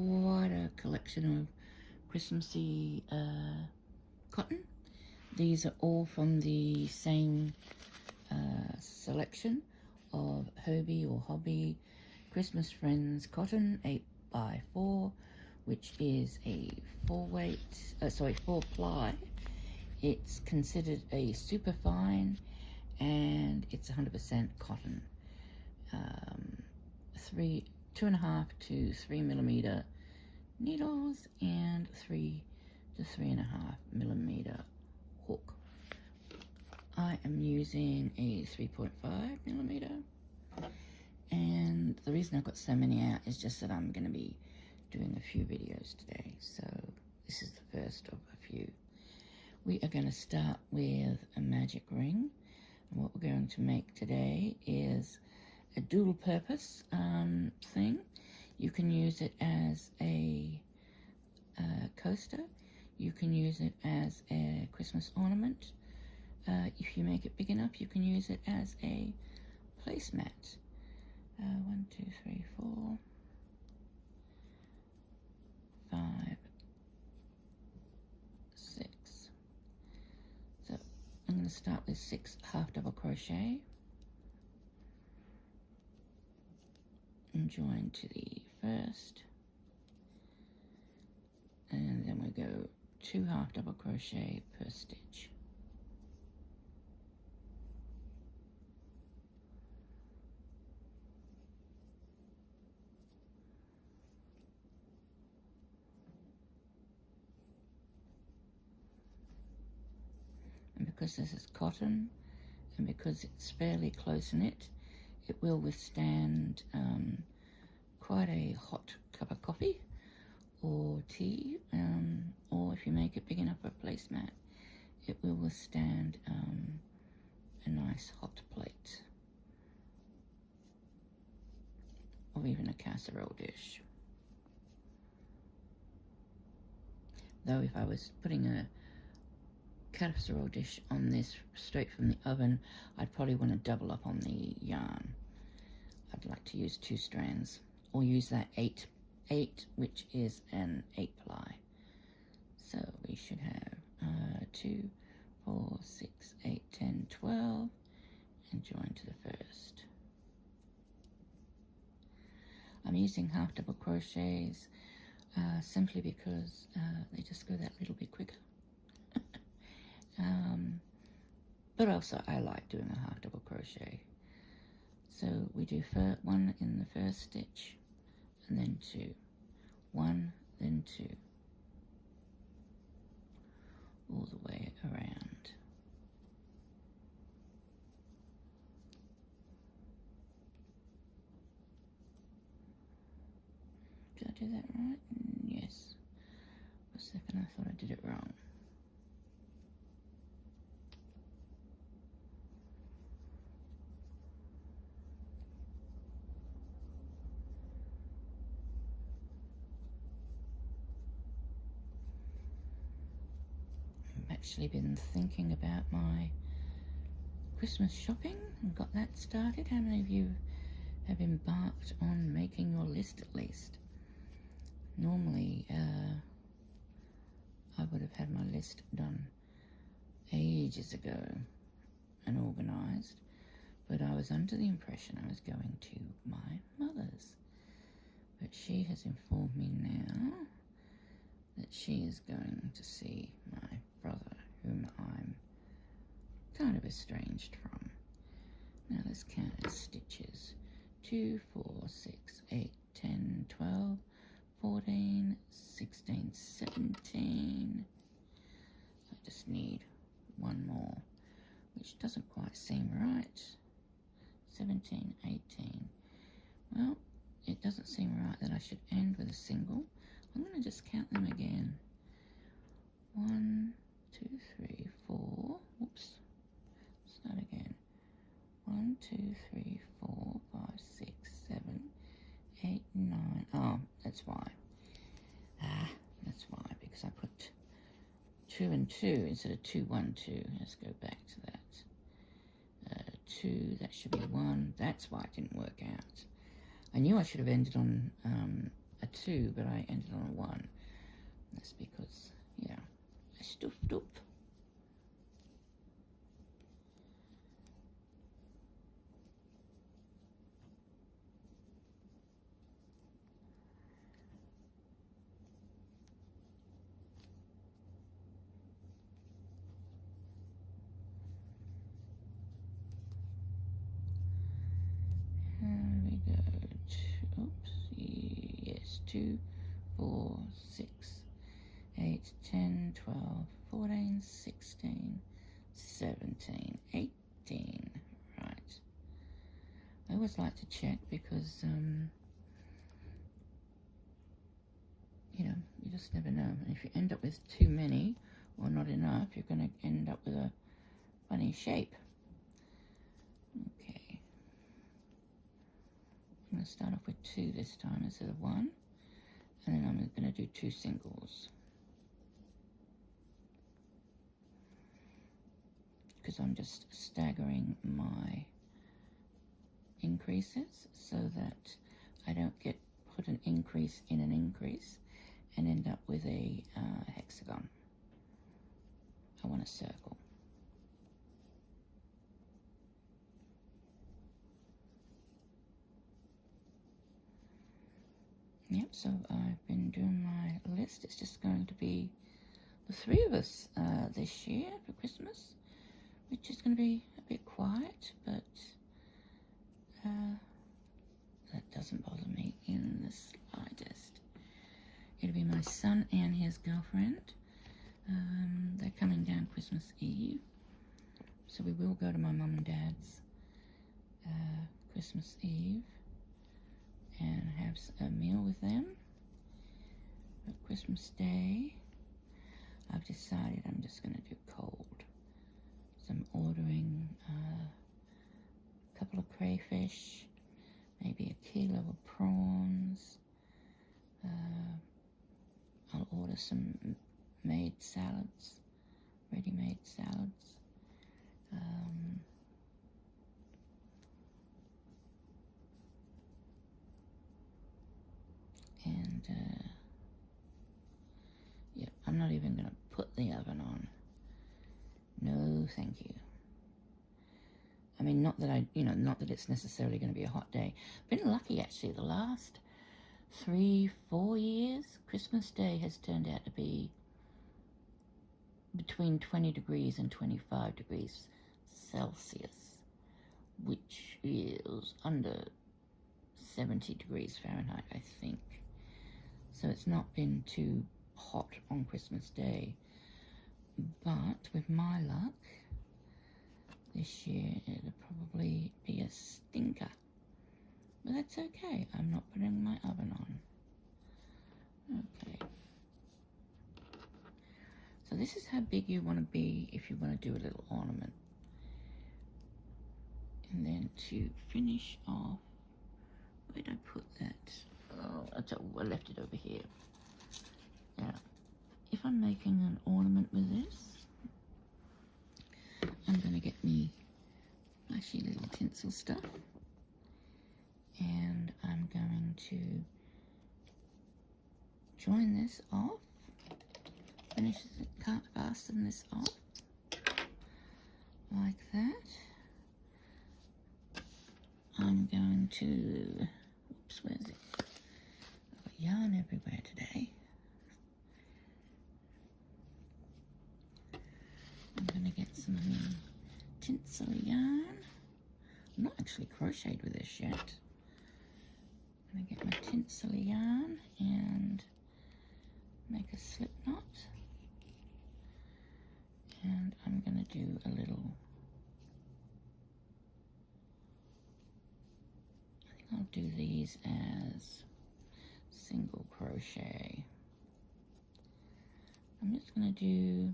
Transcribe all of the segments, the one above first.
quite a collection of Christmassy cotton. These are all from the same selection of Hobie or Hobby Christmas Friends Cotton 8x4, which is a 4-ply. It's considered a super fine, and it's 100% cotton. 2.5 to 3 millimeter needles and 3 to 3.5 millimeter hook. I am using a 3.5 millimeter, and the reason I've got so many out is just that I'm going to be doing a few videos today, so this is the first of a few. We are going to start with a magic ring, and what we're going to make today is a dual purpose thing. You can use it as a coaster. You can use it as a Christmas ornament. If you make it big enough, you can use it as a placemat. 1, 2, 3, 4, 5, 6. So I'm going to start with 6 half double crochet and join to the first, and then we go 2 half double crochet per stitch. And because this is cotton and because it's fairly close knit, it will withstand quite a hot cup of coffee or tea, or if you make it big enough for a placemat, it will withstand a nice hot plate or even a casserole dish. Though if I was putting a casserole dish on this straight from the oven, I'd probably want to double up on the yarn. I'd like to use 2 strands, or use that 8, which is an 8-ply. So we should have 2, 4, 6, 8, 10, 12, and join to the first. I'm using half double crochets simply because they just go that little bit quicker. But also I like doing a half double crochet. So we do 1 in the first stitch, and then 2, 1, then 2, all the way around. Did I do that right? Yes. For a second I thought I did it wrong. Actually been thinking about my Christmas shopping and got that started. How many of you have embarked on making your list at least? Normally I would have had my list done ages ago and organised, but I was under the impression I was going to my mother's, but she has informed me now that she is going to see my brother, whom I'm kind of estranged from. Now let's count our stitches. 2, 4, 6, 8, 10, 12, 14, 16, 17. I just need 1 more, which doesn't quite seem right. 17, 18. Well, it doesn't seem right that I should end with a single. I'm going to just count them again. 1, 2, 3, 4. Whoops. Start again. 1, 2, 3, 4, 5, 6, 7, 8, 9. Oh, that's why. That's why, because I put 2 and 2 instead of 2, 1, 2. Let's go back to that. 2, that should be 1. That's why it didn't work out. I knew I should have ended on a 2, but I ended on a 1. That's because, yeah, I stuffed up. There we go. Oops. Yes, 2, 4, 6, 8, 10, 12, 14, 16, 17, 18. Right. I always like to check because, you know, you just never know. And if you end up with too many or not enough, you're going to end up with a funny shape. Okay. I'm going to start off with 2 this time instead of 1. And then I'm going to do 2 singles. Because I'm just staggering my increases so that I don't put an increase in an increase and end up with a hexagon. I want a circle. Yep, so I've been doing my list. It's just going to be the 3 of us this year for Christmas, which is going to be a bit quiet, but that doesn't bother me in the slightest. It'll be my son and his girlfriend. They're coming down Christmas Eve, so we will go to my mum and dad's Christmas Eve and have a meal with them. But Christmas Day, I've decided I'm just going to do cold. So I'm ordering a couple of crayfish, maybe a kilo of prawns. I'll order some made salads, ready-made salads. And yeah, I'm not even going to put the oven on. No, thank you. I mean, not that it's necessarily going to be a hot day. Been lucky actually. The last 3-4 years, Christmas Day has turned out to be between 20 degrees and 25 degrees Celsius, which is under 70 degrees Fahrenheit, I think. So it's not been too hot on Christmas Day. But with my luck, this year it'll probably be a stinker. But that's okay. I'm not putting my oven on. Okay. So this is how big you want to be if you want to do a little ornament. And then to finish off, where did I put that? Oh, I left it over here. Now, if I'm making an ornament with this, I'm going to get me flashy little tinsel stuff. And I'm going to join this off, finish it, can't fasten this off, like that. I'm going to, oops, where's it? I've got yarn everywhere today. I'm going to get some tinsel yarn. I'm not actually crocheted with this yet. I'm going to get my tinsel yarn and make a slip knot. And I'm going to do a little, I think I'll do these as single crochet. I'm just going to do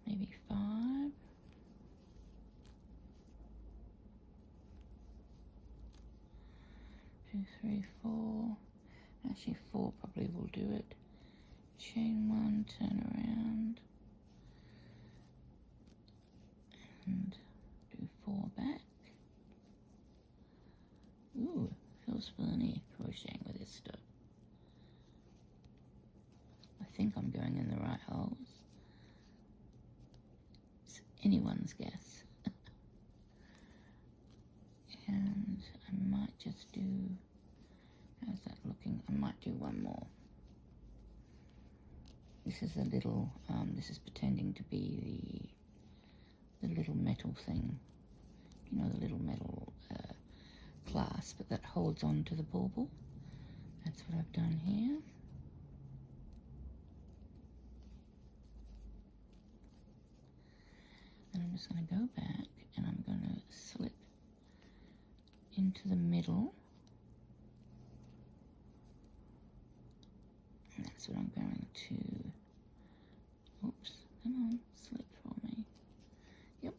maybe 5. 2, 3, 4. Actually 4 probably will do it. Chain 1, turn around, and do 4 back. Ooh, feels holes for any crocheting with this stuff. I think I'm going in the right holes. It's anyone's guess. And I might just do, how's that looking? I might do one more. This is a little, this is pretending to be the little metal thing. You know, the little metal clasp that holds on to the bauble. That's what I've done here. And I'm just going to go back and I'm going to slip into the middle. And that's what I'm going to, oops, come on, slip for me. Yep.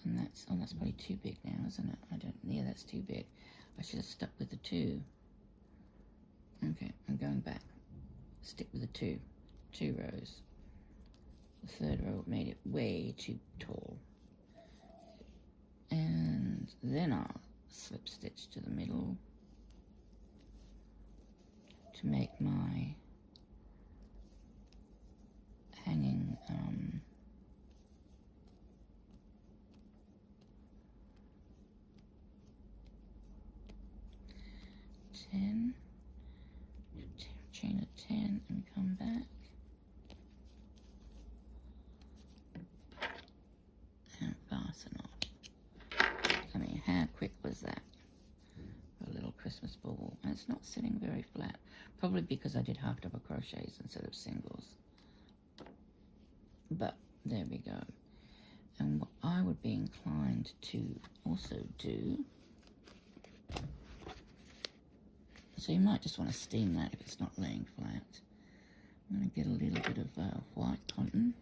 And that's, oh, that's probably too big now, isn't it? I don't, yeah, that's too big. I should have stuck with the 2. Okay, I'm going back. Stick with the 2 rows. The 3rd row made it way too tall. And then I'll slip stitch to the middle to make my hanging 10, chain of 10 and come back and fasten off. I mean, how quick was that for a little Christmas bauble? And it's not sitting very flat, probably because I did half double crochets instead of singles. But there we go. And what I would be inclined to also do, so you might just want to steam that if it's not laying flat. I'm going to get a little bit of white cotton.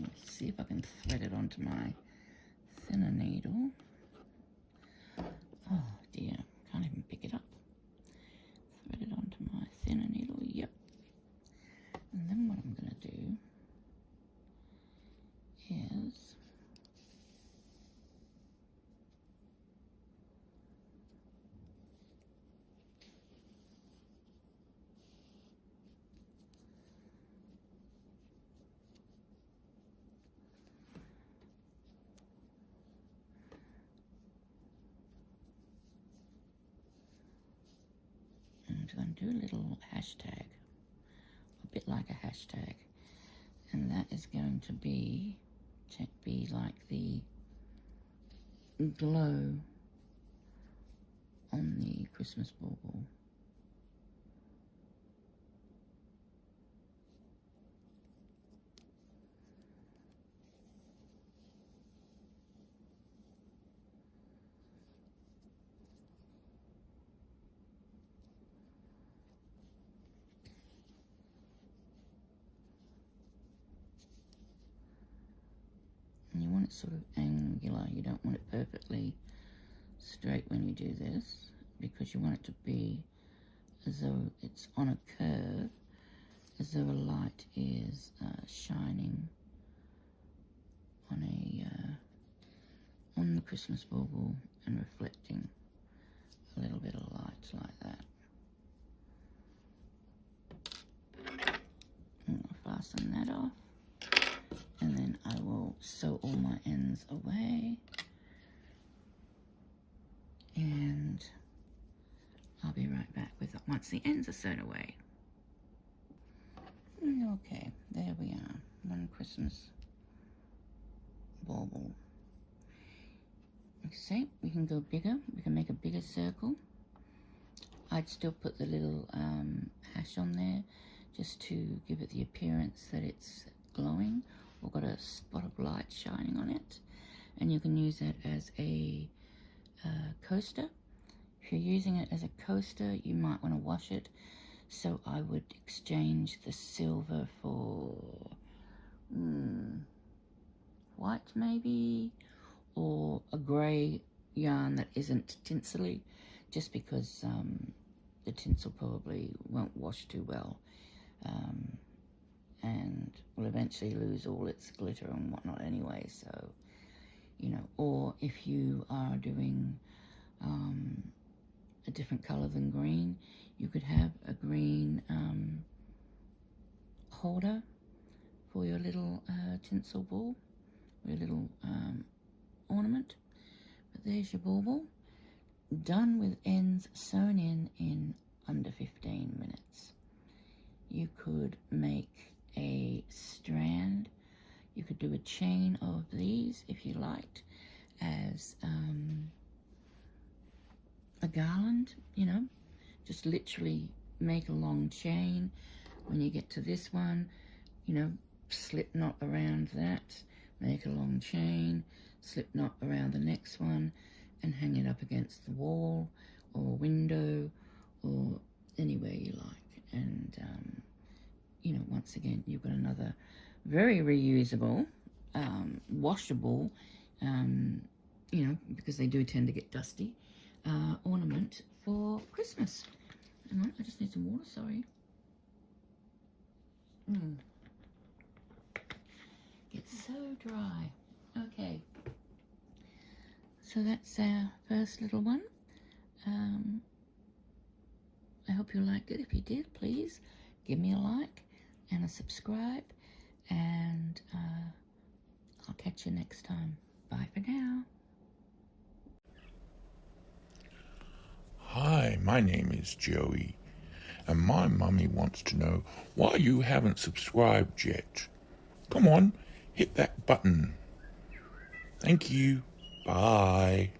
Let's see if I can thread it onto my thinner needle. Oh dear, can't even pick it up. Thread it onto my thinner needle, yep. And then what I'm going to do is I'm going to do a little hashtag, a bit like a hashtag, and that is going to be like the glow on the Christmas bauble. And you want it sort of angular. You don't want it perfectly straight when you do this, because you want it to be as though it's on a curve, as though a light is shining on on the Christmas bauble and reflecting a little bit of light like that. I'm going to fasten that off. And then I will sew all my ends away. And I'll be right back with it once the ends are sewn away. Okay, there we are. One Christmas bauble. Like I say, we can go bigger. We can make a bigger circle. I'd still put the little hash on there just to give it the appearance that it's glowing or got a spot of light shining on it. And you can use that as a coaster. If you're using it as a coaster, you might want to wash it. So I would exchange the silver for white maybe, or a grey yarn that isn't tinsely, just because the tinsel probably won't wash too well. And will eventually lose all its glitter and whatnot anyway, so, you know. Or if you are doing a different color than green. You could have a green holder for your little tinsel ball, your little ornament. But there's your bauble, done with ends sewn in under 15 minutes. You could make a strand. You could do a chain of these if you liked as a garland, you know, just literally make a long chain. When you get to this one, you know, slip knot around that, make a long chain, slip knot around the next one, and hang it up against the wall or a window or anywhere you like. And you know, once again, you've got another very reusable, washable, you know, because they do tend to get dusty, ornament for Christmas. Hang on, I just need some water, sorry. It's so dry. Okay. So that's our first little one. I hope you liked it. If you did, please give me a like and a subscribe. And I'll catch you next time. Bye for now. Hi, my name is Joey, and my mummy wants to know why you haven't subscribed yet. Come on, hit that button. Thank you. Bye.